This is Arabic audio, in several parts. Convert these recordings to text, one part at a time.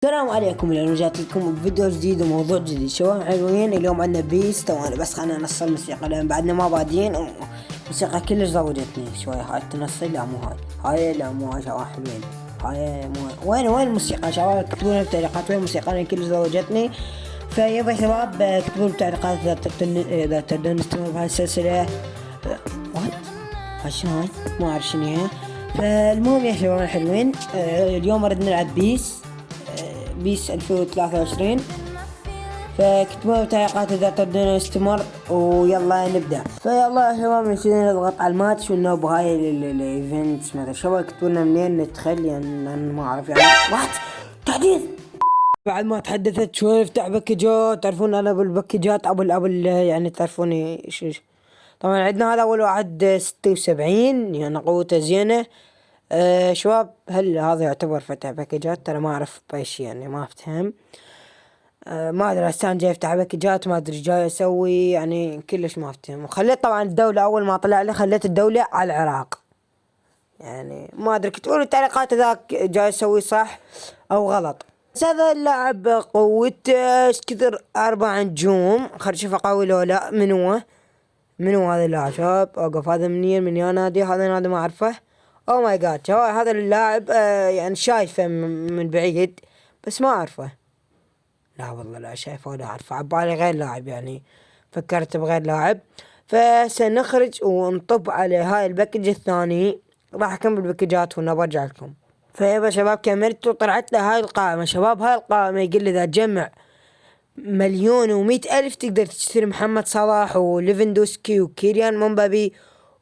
السلام عليكم، اليوم رجعت لكم بفيديو جديد وموضوع جديد. شباب حلوين، اليوم عندنا بيس. طبعا بس خلينا نصل الموسيقى لان بعدنا ما بادين. موسيقى كلش زودتني شوي. هاي تنصل، لا مو هاي لا مو هاي. شباب حلوين، هاي مو وين الموسيقى؟ شباب اكتبوا لنا بالتعليقات وين الموسيقى، كلش زوجتني. فيبا شباب اكتبوا بالتعليقات اذا تبدون نستمر بهاي السلسلة. وات هاي شنو؟ هاي ما اعرف شنو هي. فالمهم يا شباب الحلوين، اليوم ردنا نلعب بيس 2023. فاكتبوا بالتعليقات اذا تبدون نستمر ويلا نبدا. فيلا يا شباب نبتدي نضغط على الماتش ونوب هاي الايفنت. ما ادري شباب اكتبوا لنا منين ندخل، يعني انا ما اعرف يعني وات تحديث. بعد ما تحدثت شوي افتح باكجات. تعرفون انا بالباكجات ابو يعني تعرفوني ايش. طبعا عندنا هذا اول واحد 76، يعني قوته زينه. شباب هل هذا يعتبر فتح باكجات؟ ترى ما اعرف بايش، يعني ما افتهم. ما ادري هسه جاي افتح باكجات، ما ادري جاي اسوي، يعني كلش ما افتهم. وخليت طبعا الدولة اول ما طلع لي خليت الدولة على العراق. يعني ما ادري، كتبوا لي التعليقات اذا جاي اسوي صح او غلط. بس هذا اللاعب قوته ايش كثر؟ 4 نجوم. خل نشوف قوي لو لا. من هو هذا اللاعب؟ شباب اوقف، هذا منين؟ من يا نادي؟ هذا نادي ما اعرفه. او ماي جاد شباب هذا اللاعب يعني شايفه من بعيد بس ما اعرفه. لا والله لا شايفه ولا اعرفه، عبالي غير لاعب، يعني فكرت بغير لاعب. فسنخرج ونطب على هاي الباكج الثاني. راح اكمل بالباكجات هنا برجع لكم. فيبا شباب كملت وطلعت له هاي القائمة. شباب هاي القائمة يقول لي اذا تجمع 1,100,000 تقدر تشتري محمد صلاح وليفندوسكي وكيليان مبابي.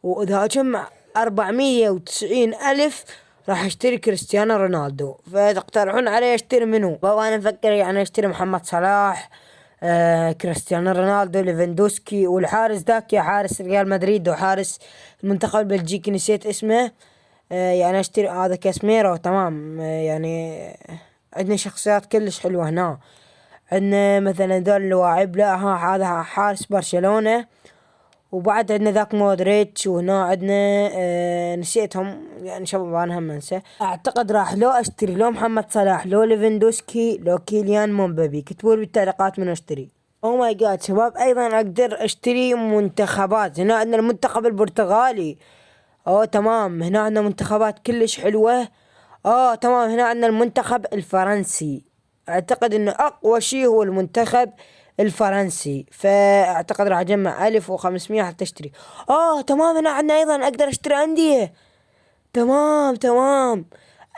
واذا جمع 490,000 راح اشتري كريستيانو رونالدو. فتقترحون علي اشتري منو؟ وانا افكر يعني اشتري محمد صلاح، كريستيانو رونالدو، ليفندوسكي، والحارس ذاك يا حارس ريال مدريد وحارس المنتخب البلجيكي نسيت اسمه. يعني اشتري هذا كاسميرو. تمام. يعني عندنا شخصيات كلش حلوة هنا. عندنا مثلا ذول اللاعب، لا هذا حارس برشلونة. وبعد عندنا ذاك مودريتش. وهنا عندنا نسيتهم يعني شباب، انا هم انسى. اعتقد راح لو اشتري لو محمد صلاح لو ليفندوسكي لو كيليان مبابي. كتبوا لي بالتعليقات من اشتري. او ماي جاد شباب ايضا اقدر اشتري منتخبات. هنا عندنا المنتخب البرتغالي. اوه تمام، هنا عندنا منتخبات كلش حلوة. تمام، هنا عندنا المنتخب الفرنسي. اعتقد انه اقوى شيء هو المنتخب الفرنسي. فاعتقد راح اجمع 1500 حتى اشتري. تمام، هنا عندنا ايضا اقدر اشتري اندية. تمام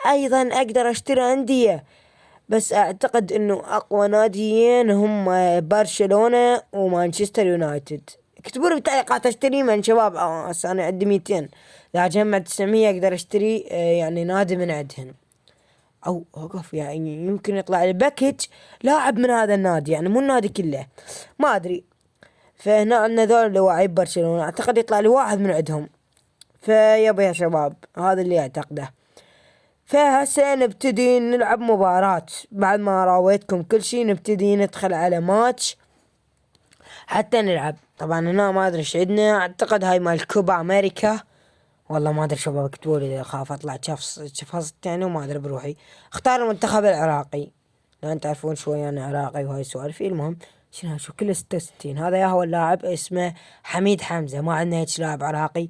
ايضا اقدر اشتري اندية. بس اعتقد انه اقوى ناديين هم برشلونة ومانشستر يونايتد. اكتبوا لي بالتعليقات اشتري من شباب. انا عندي 200، اذا جمع 900 اقدر اشتري يعني نادي من عندهن. او اوقف، يعني يمكن يطلع لي باكج لاعب من هذا النادي، يعني مو النادي كله، ما ادري. فهنا عندنا ذول لواعيب برشلونة، اعتقد يطلع لي واحد من عندهم. فيبا يا شباب هذا اللي اعتقده. فهسه نبتدي نلعب مباراة. بعد ما راويتكم كل شي نبتدي ندخل على ماتش حتى نلعب. طبعا هنا ما ادري ايش عندنا، اعتقد هاي مال كوبا امريكا. والله ما ادري شباب، اكتبوا لي اخاف اطلع شفصت يعني وما ادري بروحي. اختار المنتخب العراقي لان تعرفون شوي انا عراقي وهاي سوالف. المهم شنو شو كله 66. هذا يا هو اللاعب اسمه حميد حمزة. ما عندنا هيك لاعب عراقي.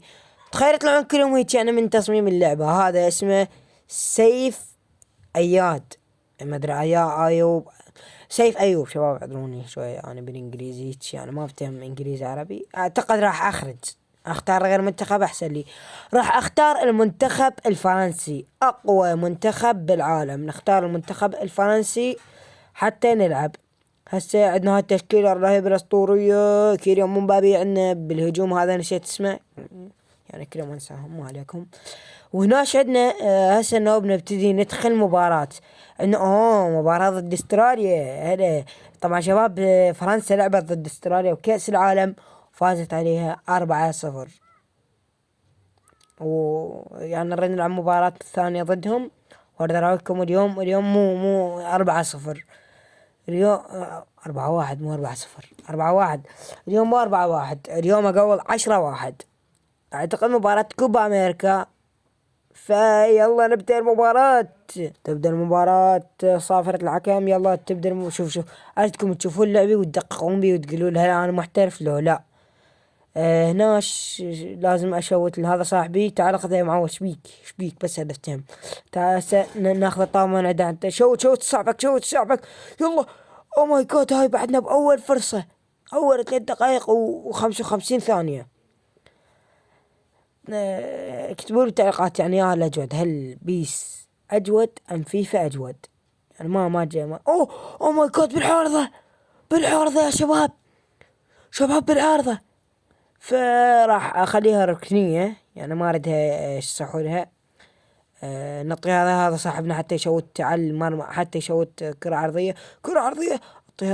تخيل يطلعون كلهم هيك يعني من تصميم اللعبة. هذا اسمه سيف اياد، ما ادري ايوب، سيف ايوب. شباب اعذروني شوي انا بالانجليزي يعني ما افتهم انجليزي عربي. اعتقد راح اختار غير منتخب احسن لي. راح اختار المنتخب الفرنسي، اقوى منتخب بالعالم. نختار المنتخب الفرنسي حتى نلعب. هسه عندنا هاي التشكيلة الرهيبة الاسطورية. كيليان مبابي عندنا بالهجوم، هذا نسيت اسمه يعني كلهم انساهم ما عليكم. وهناش عندنا هسه نوب نبتدي ندخل مباراة. عندنا مباراة ضد استراليا. هلا طبعا شباب فرنسا لعبت ضد استراليا وكأس العالم فازت عليها 4-0. ويعني نريد نلعب مباراة ثانية ضدهم. وارد اراويكم اليوم مو 4-0. اليوم 4-1 مو 4-0. 4-1 اليوم، مو 4-1 اليوم، اقول 10-1. اعتقد مباراة كوبا امريكا فيلا نبدأ المباراة. تبدأ المباراة، صافرة الحكم. يلا تبدأ شوف عايزكم تشوفون لعبي وتدققون بي وتقولوا هل انا محترف لو لا. هنا لازم اشوت لهذا صاحبي. تعال خذها معه. شبيك بس هدفتهم. تعال ناخذ الطاوله من عندها. انت شوت صعبك. يلا. او ماي جاد، هاي بعدنا باول فرصة. اول 3 دقائق و55 ثانية. اكتبوا لي تعليقات يعني يا الاجود، هل بيس اجود ام فيفا اجود؟ يعني ما جاي اوه ماي جاد، بالعارضة يا شباب بالعارضة. فراح اخليها ركنية، يعني ما اردها يصحولها. نطي هذا صاحبنا حتى يشوت على المرمى، حتى يشوت كرة عرضية.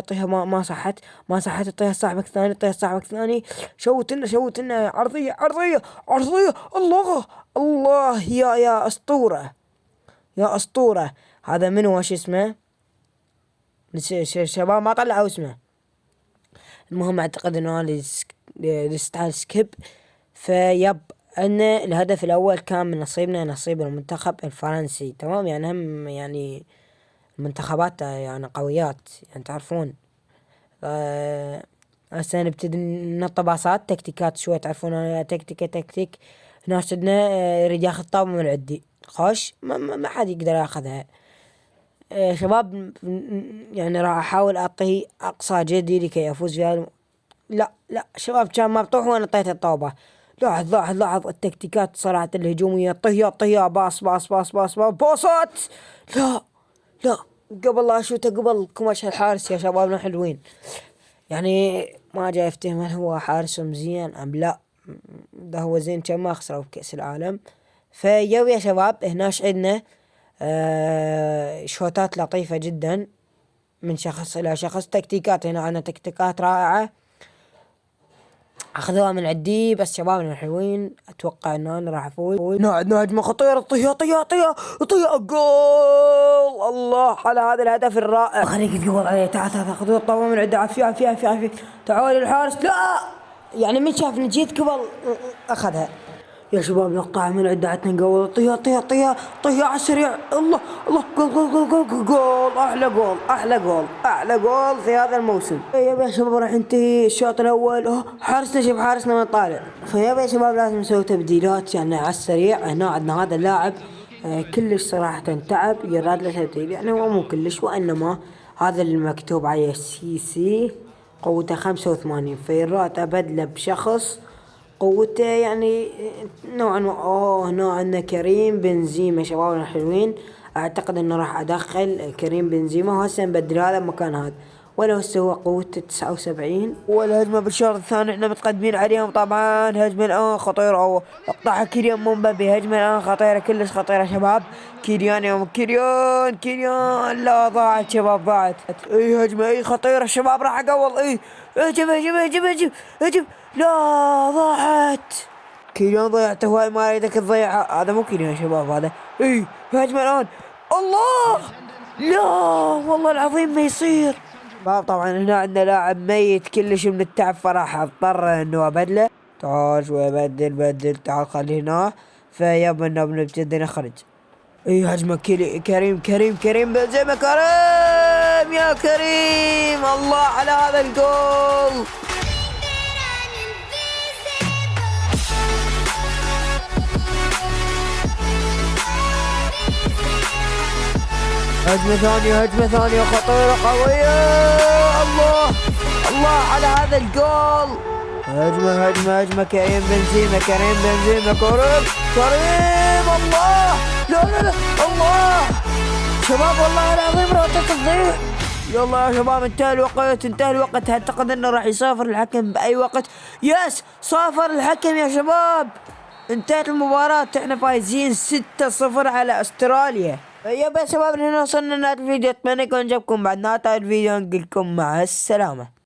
طيها ما صحت. طيها صاحبك ثاني. شوت لنا عرضية. الله يا اسطورة. هذا منو وش اسمه؟ شباب ما طلعوا اسمه. المهم اعتقد انه هذا ستايل سكيب. فيب ان الهدف الاول كان من نصيب المنتخب الفرنسي. تمام، يعني هم يعني المنتخبات يعني قويات، يعني تعرفون. هسه نبتدي ننط باصات تكتيكات شوي. تعرفون تكتيك. هنا عندنا يريد ياخذ طابة من عندي. خوش ما حد يقدر ياخذها. شباب، يعني راح احاول اعطيه اقصى جهدي لكي افوز فيها. لا شباب، كان مفتوح وانا طيت الطابة. لاحظ التكتيكات صراحة الهجومية. طيها باص باصات. لا قبل لا اشوته، قبل كمش الحارس. يا شبابنا حلوين، يعني ما جاي افتهم هل هو حارس مزيان ام لا. ده هو زين، كان ما خسروا بكأس العالم. يا شباب، هنا عندنا شوتات لطيفة جدا من شخص إلى شخص. تكتيكات، هنا عندنا تكتيكات رائعة اخذوها من عندي. بس شبابنا الحلوين، اتوقع ان انا راح افوز. عندنا هجمة خطيرة. طيها جول. الله على هذا الهدف الرائع. خليك تقول عليه. تعال خذوا الطابة من عندي. عافية. تعال الحارس. لا يعني من شافني جيت قبل اخذها. يا شباب نقطع من عندها. عتنا قول. طيها على السريع. الله جول. احلى جول في هذا الموسم. يا شباب راح ينتهي الشوط الاول. حارسنا ما طالع. يا شباب لازم نسوي تبديلات يعني على السريع. هنا عندنا هذا اللاعب كلش صراحة تعب، يراد له تبديل. يعني هو مو كلش، وانما هذا المكتوب عليه سي قوته 85. فيراد ابدله بشخص قوته يعني نوعا ما. هنا عندنا كريم بنزيما. شبابنا الحلوين، اعتقد انه راح ادخل كريم بنزيما وهسه نبدل هذا مكان هذا. ولو هسه هو قوته 79. والهجمة بالشوط الثاني احنا متقدمين عليهم طبعا. هجمة الان خطيرة، او اقطعها كيليان مبابي. هجمة الان خطيرة، كلش خطيرة شباب. كيليان لا ضاعت شباب، ضاعت. هجمة خطيرة شباب. راح اقول اجب لا ضاعت. كيليان ضيعته. هاي ما اريدك تضيعها. هذا مو كيليان شباب، هذا هجمة الان. الله لا والله العظيم ما يصير. طبعا هنا عندنا لاعب ميت كلش من التعب، فراح اضطر انه ابدله. تعال شوي بدل. تعال خلي هنا. فيب انه بنبتدي نخرج. هجمة كريم بنزيما. كريم يا كريم، الله على هذا الجول. هجمة ثانية خطيرة قوية. الله على هذا الجول. هجمة كريم بنزيما. كريم الله. لا الله شباب، والله العظيم روتة الضيع. يلا يا شباب، انتهى الوقت. اعتقد انه راح يصافر الحكم باي وقت. يس، صافر الحكم يا شباب. انتهت المباراة، احنا فايزين 6-0 على استراليا. يا شباب، هنا وصلنا لنهاية الفيديو. اتمنى يكون عجبكم. بعد نهاية الفيديو نقول لكم مع السلامة.